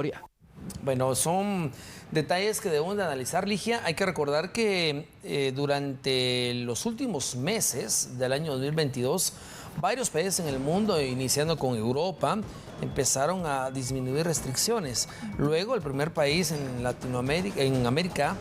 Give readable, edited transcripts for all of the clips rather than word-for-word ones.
obligatoria. Bueno, son detalles que debemos de analizar, Ligia. Hay que recordar que durante los últimos meses del año 2022, varios países en el mundo, iniciando con Europa, empezaron a disminuir restricciones. Luego, el primer país en Latinoamérica, en América,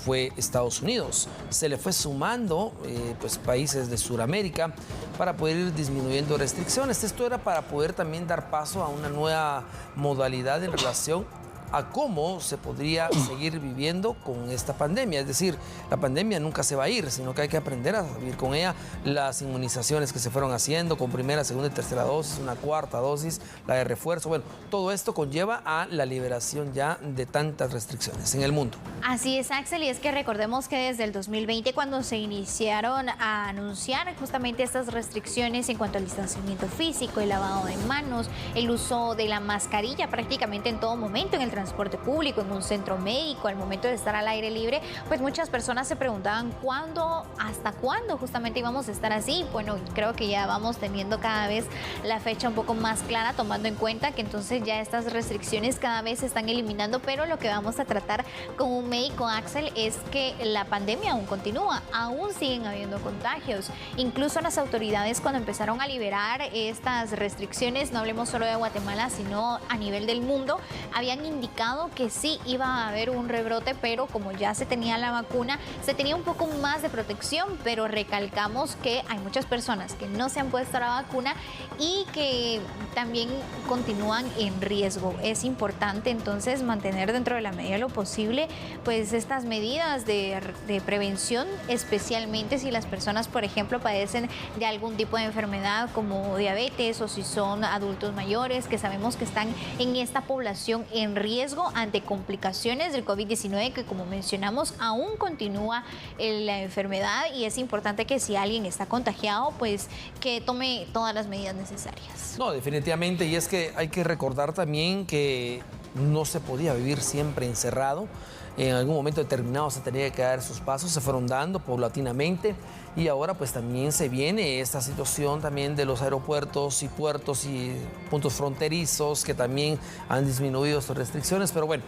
fue Estados Unidos. Se le fue sumando pues, países de Sudamérica para poder ir disminuyendo restricciones. Esto era para poder también dar paso a una nueva modalidad en relación a cómo se podría seguir viviendo con esta pandemia. Es decir, la pandemia nunca se va a ir, sino que hay que aprender a vivir con ella. Las inmunizaciones que se fueron haciendo con primera, segunda y tercera dosis, una cuarta dosis, la de refuerzo. Bueno, todo esto conlleva a la liberación ya de tantas restricciones en el mundo. Así es, Axel, y es que recordemos que desde el 2020, cuando se iniciaron a anunciar justamente estas restricciones en cuanto al distanciamiento físico, el lavado de manos, el uso de la mascarilla prácticamente en todo momento, en el transporte público, en un centro médico, al momento de estar al aire libre, pues muchas personas se preguntaban hasta cuándo justamente íbamos a estar así. Bueno, creo que ya vamos teniendo cada vez la fecha un poco más clara, tomando en cuenta que entonces ya estas restricciones cada vez se están eliminando, pero lo que vamos a tratar con un médico, Axel, es que la pandemia aún continúa, aún siguen habiendo contagios. Incluso las autoridades, cuando empezaron a liberar estas restricciones, no hablemos solo de Guatemala, sino a nivel del mundo, habían indicado que sí iba a haber un rebrote, pero como ya se tenía la vacuna, se tenía un poco más de protección, pero recalcamos que hay muchas personas que no se han puesto la vacuna y que también continúan en riesgo. Es importante entonces mantener dentro de la medida de lo posible pues estas medidas de prevención, especialmente si las personas, por ejemplo, padecen de algún tipo de enfermedad como diabetes o si son adultos mayores, que sabemos que están en esta población en riesgo ante complicaciones del COVID-19, que como mencionamos aún continúa la enfermedad, y es importante que si alguien está contagiado pues que tome todas las medidas necesarias. No, definitivamente, y es que hay que recordar también que no se podía vivir siempre encerrado. En algún momento determinado se tenía que dar sus pasos, se fueron dando paulatinamente, y ahora pues también se viene esta situación también de los aeropuertos y puertos y puntos fronterizos que también han disminuido sus restricciones. Pero bueno,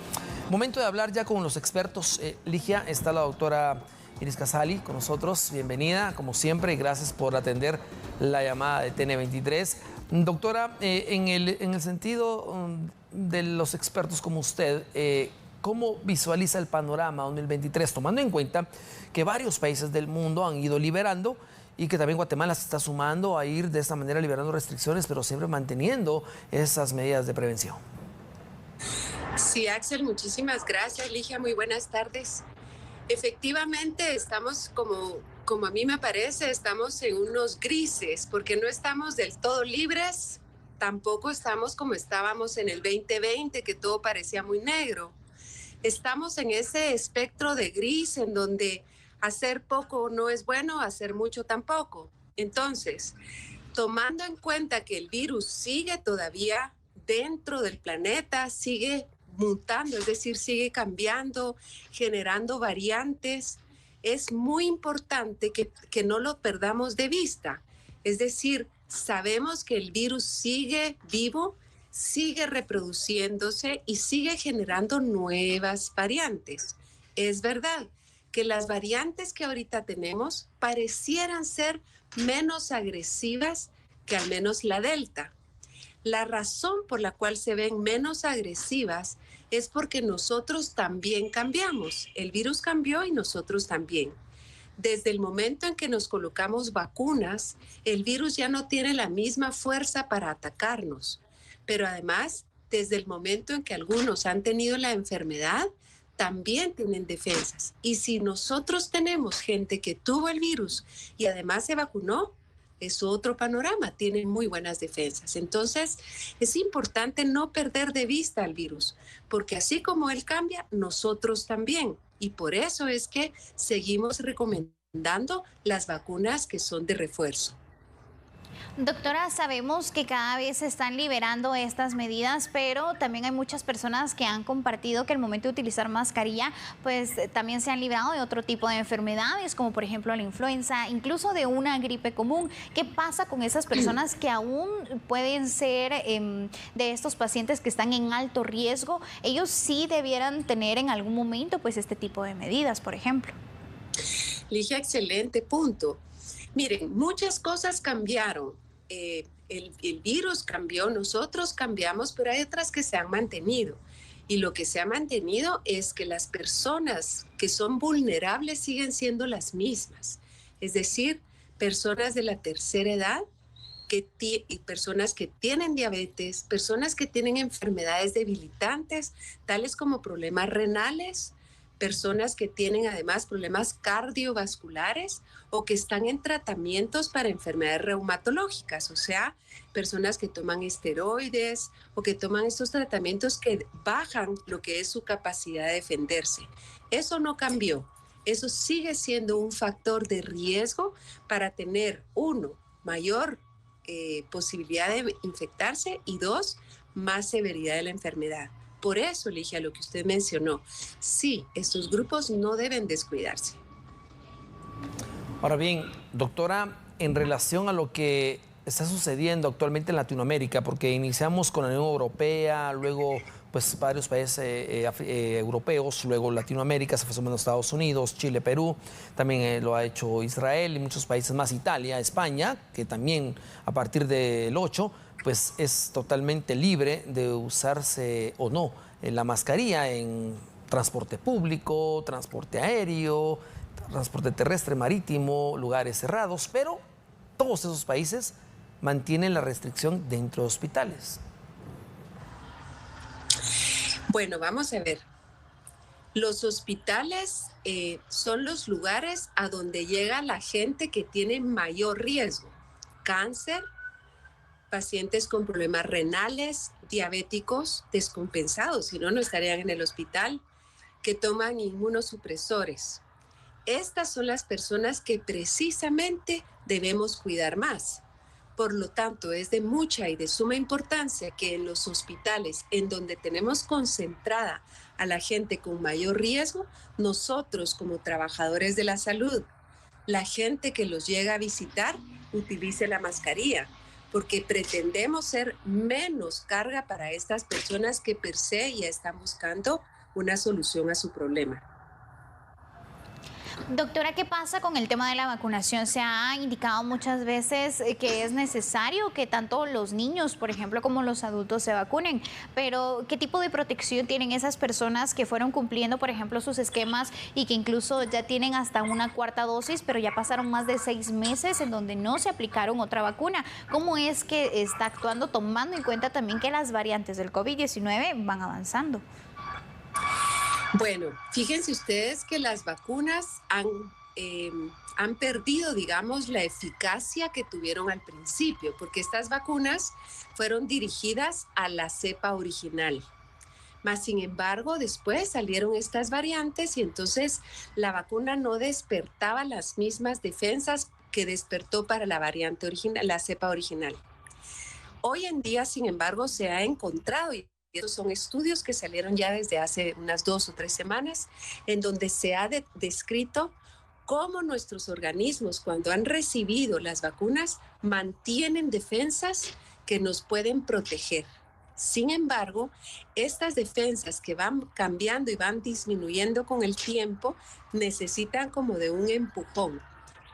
momento de hablar ya con los expertos. Ligia, está la doctora Iris Casali con nosotros. Bienvenida, como siempre, y gracias por atender la llamada de TN23. Doctora, en el sentido de los expertos como usted, ¿cómo visualiza el panorama 2023, tomando en cuenta que varios países del mundo han ido liberando y que también Guatemala se está sumando a ir de esta manera liberando restricciones, pero siempre manteniendo esas medidas de prevención? Sí, Axel, muchísimas gracias. Ligia, muy buenas tardes. Efectivamente, estamos como a mí me parece, estamos en unos grises, porque no estamos del todo libres, tampoco estamos como estábamos en el 2020, que todo parecía muy negro. Estamos en ese espectro de gris en donde hacer poco no es bueno, hacer mucho tampoco. Entonces, tomando en cuenta que el virus sigue todavía dentro del planeta, sigue mutando, es decir, sigue cambiando, generando variantes, es muy importante que no lo perdamos de vista. Es decir, sabemos que el virus sigue vivo, sigue reproduciéndose y sigue generando nuevas variantes. Es verdad que las variantes que ahorita tenemos parecieran ser menos agresivas que al menos la Delta. La razón por la cual se ven menos agresivas es porque nosotros también cambiamos. El virus cambió y nosotros también. Desde el momento en que nos colocamos vacunas, el virus ya no tiene la misma fuerza para atacarnos. Pero además, desde el momento en que algunos han tenido la enfermedad, también tienen defensas. Y si nosotros tenemos gente que tuvo el virus y además se vacunó, es otro panorama, tienen muy buenas defensas. Entonces, es importante no perder de vista al virus, porque así como él cambia, nosotros también. Y por eso es que seguimos recomendando las vacunas que son de refuerzo. Doctora, sabemos que cada vez se están liberando estas medidas, pero también hay muchas personas que han compartido que al momento de utilizar mascarilla, pues también se han librado de otro tipo de enfermedades, como por ejemplo la influenza, incluso de una gripe común. ¿Qué pasa con esas personas que aún pueden ser de estos pacientes que están en alto riesgo? Ellos sí debieran tener en algún momento pues este tipo de medidas, por ejemplo. Ligia, excelente punto. Miren, muchas cosas cambiaron. El virus cambió, nosotros cambiamos, pero hay otras que se han mantenido. Y lo que se ha mantenido es que las personas que son vulnerables siguen siendo las mismas. Es decir, personas de la tercera edad, y personas que tienen diabetes, personas que tienen enfermedades debilitantes, tales como problemas renales, personas que tienen además problemas cardiovasculares o que están en tratamientos para enfermedades reumatológicas, o sea, personas que toman esteroides o que toman estos tratamientos que bajan lo que es su capacidad de defenderse. Eso no cambió. Eso sigue siendo un factor de riesgo para tener, uno, mayor posibilidad de infectarse y dos, más severidad de la enfermedad. Por eso, Ligia, lo que usted mencionó, sí, estos grupos no deben descuidarse. Ahora bien, doctora, en relación a lo que está sucediendo actualmente en Latinoamérica, porque iniciamos con la Unión Europea, luego pues varios países europeos, luego Latinoamérica, se fue sumando Estados Unidos, Chile, Perú, también lo ha hecho Israel y muchos países más, Italia, España, que también a partir del 8 pues es totalmente libre de usarse o no la mascarilla en transporte público, transporte aéreo, transporte terrestre, marítimo, lugares cerrados, pero todos esos países mantienen la restricción dentro de hospitales. Bueno, vamos a ver. Los hospitales son los lugares a donde llega la gente que tiene mayor riesgo. Cáncer, pacientes con problemas renales, diabéticos descompensados, si no, no estarían en el hospital, que toman inmunosupresores. Estas son las personas que precisamente debemos cuidar más. Por lo tanto, es de mucha y de suma importancia que en los hospitales en donde tenemos concentrada a la gente con mayor riesgo, nosotros como trabajadores de la salud, la gente que los llega a visitar, utilice la mascarilla, porque pretendemos ser menos carga para estas personas que per se ya están buscando una solución a su problema. Doctora, ¿qué pasa con el tema de la vacunación? Se ha indicado muchas veces que es necesario que tanto los niños, por ejemplo, como los adultos se vacunen, pero ¿qué tipo de protección tienen esas personas que fueron cumpliendo, por ejemplo, sus esquemas y que incluso ya tienen hasta una cuarta dosis, pero ya pasaron más de 6 meses en donde no se aplicaron otra vacuna? ¿Cómo es que está actuando, tomando en cuenta también que las variantes del COVID-19 van avanzando? Bueno, fíjense ustedes que las vacunas han perdido, digamos, la eficacia que tuvieron al principio, porque estas vacunas fueron dirigidas a la cepa original. Mas, sin embargo, después salieron estas variantes y entonces la vacuna no despertaba las mismas defensas que despertó para la variante original, la cepa original. Hoy en día, sin embargo, se ha encontrado, y estos son estudios que salieron ya desde hace unas 2 o 3 semanas, en donde se ha descrito cómo nuestros organismos, cuando han recibido las vacunas, mantienen defensas que nos pueden proteger. Sin embargo, estas defensas que van cambiando y van disminuyendo con el tiempo, necesitan como de un empujón.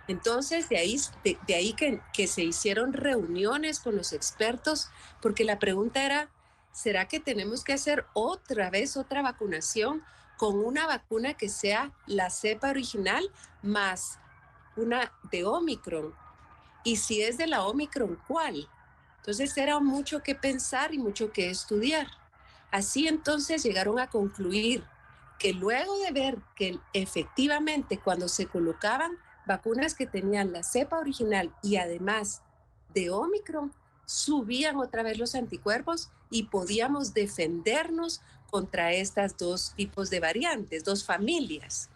Entonces, de ahí que se hicieron reuniones con los expertos, porque la pregunta era, ¿será que tenemos que hacer otra vez otra vacunación con una vacuna que sea la cepa original más una de Omicron? Y si es de la Omicron, ¿cuál? Entonces era mucho que pensar y mucho que estudiar. Así entonces llegaron a concluir que luego de ver que efectivamente cuando se colocaban vacunas que tenían la cepa original y además de Omicron, subían otra vez los anticuerpos y podíamos defendernos contra estas dos tipos de variantes, dos familias.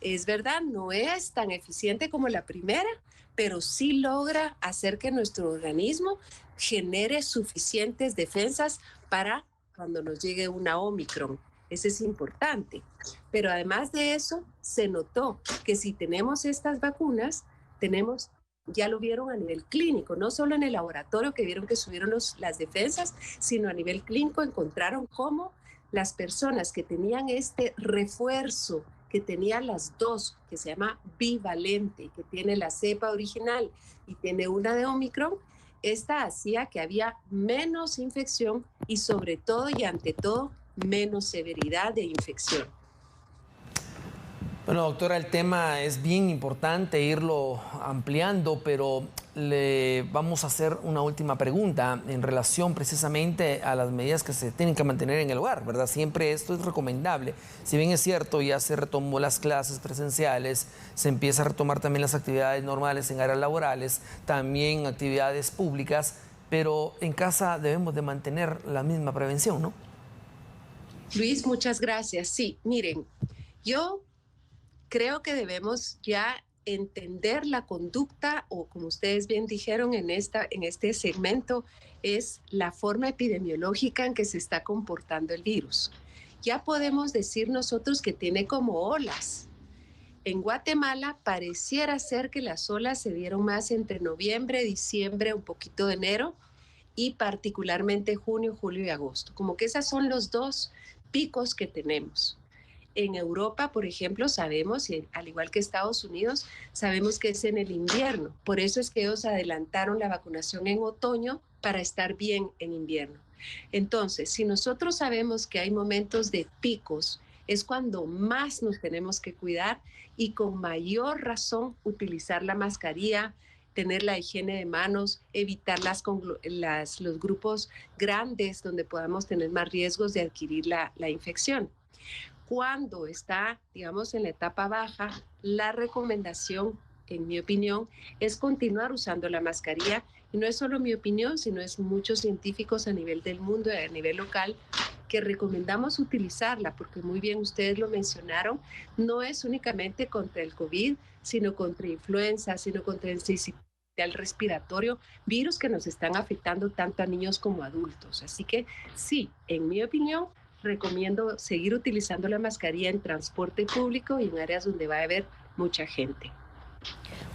Es verdad, no es tan eficiente como la primera, pero sí logra hacer que nuestro organismo genere suficientes defensas para cuando nos llegue una Omicron. Eso es importante. Pero además de eso, se notó que si tenemos estas vacunas, ya lo vieron a nivel clínico, no solo en el laboratorio que vieron que subieron las defensas, sino a nivel clínico encontraron cómo las personas que tenían este refuerzo, que tenían las dos, que se llama bivalente, que tiene la cepa original y tiene una de Omicron, esta hacía que había menos infección y sobre todo y ante todo menos severidad de infección. Bueno, doctora, el tema es bien importante irlo ampliando, pero le vamos a hacer una última pregunta en relación precisamente a las medidas que se tienen que mantener en el hogar, ¿verdad? Siempre esto es recomendable. Si bien es cierto, ya se retomó las clases presenciales, se empieza a retomar también las actividades normales en áreas laborales, también actividades públicas, pero en casa debemos de mantener la misma prevención, ¿no? Luis, muchas gracias. Sí, miren, yo creo que debemos ya entender la conducta, o como ustedes bien dijeron en este segmento, es la forma epidemiológica en que se está comportando el virus. Ya podemos decir nosotros que tiene como olas. En Guatemala pareciera ser que las olas se dieron más entre noviembre, diciembre, un poquito de enero, y particularmente junio, julio y agosto. Como que esos son los dos picos que tenemos. En Europa, por ejemplo, sabemos, y al igual que Estados Unidos, sabemos que es en el invierno. Por eso es que ellos adelantaron la vacunación en otoño para estar bien en invierno. Entonces, si nosotros sabemos que hay momentos de picos, es cuando más nos tenemos que cuidar y con mayor razón utilizar la mascarilla, tener la higiene de manos, evitar los grupos grandes donde podamos tener más riesgos de adquirir la infección. Cuando está, digamos, en la etapa baja, la recomendación, en mi opinión, es continuar usando la mascarilla. Y no es solo mi opinión, sino es muchos científicos a nivel del mundo y a nivel local que recomendamos utilizarla, porque muy bien ustedes lo mencionaron, no es únicamente contra el COVID, sino contra influenza, sino contra el sincicial respiratorio, virus que nos están afectando tanto a niños como a adultos. Así que sí, en mi opinión, recomiendo seguir utilizando la mascarilla en transporte público y en áreas donde va a haber mucha gente.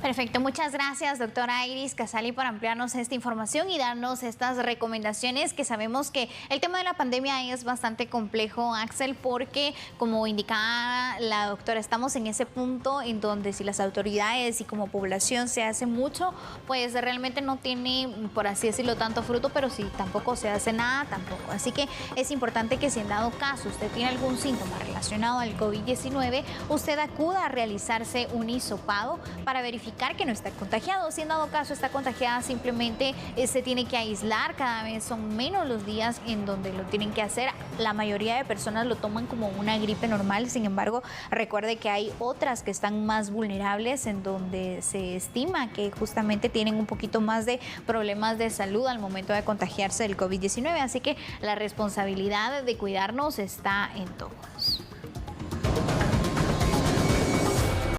Perfecto, muchas gracias, doctora Iris Casali, por ampliarnos esta información y darnos estas recomendaciones, que sabemos que el tema de la pandemia es bastante complejo, Axel, porque como indicaba la doctora, estamos en ese punto en donde si las autoridades y como población se hace mucho, pues realmente no tiene, por así decirlo, tanto fruto, pero si tampoco se hace nada, tampoco. Así que es importante que si en dado caso usted tiene algún síntoma relacionado al COVID-19, usted acuda a realizarse un hisopado para verificar que no está contagiado. Si en dado caso está contagiada, simplemente se tiene que aislar. Cada vez son menos los días en donde lo tienen que hacer. La mayoría de personas lo toman como una gripe normal. Sin embargo, recuerde que hay otras que están más vulnerables, en donde se estima que justamente tienen un poquito más de problemas de salud al momento de contagiarse del COVID-19. Así que la responsabilidad de cuidarnos está en todo.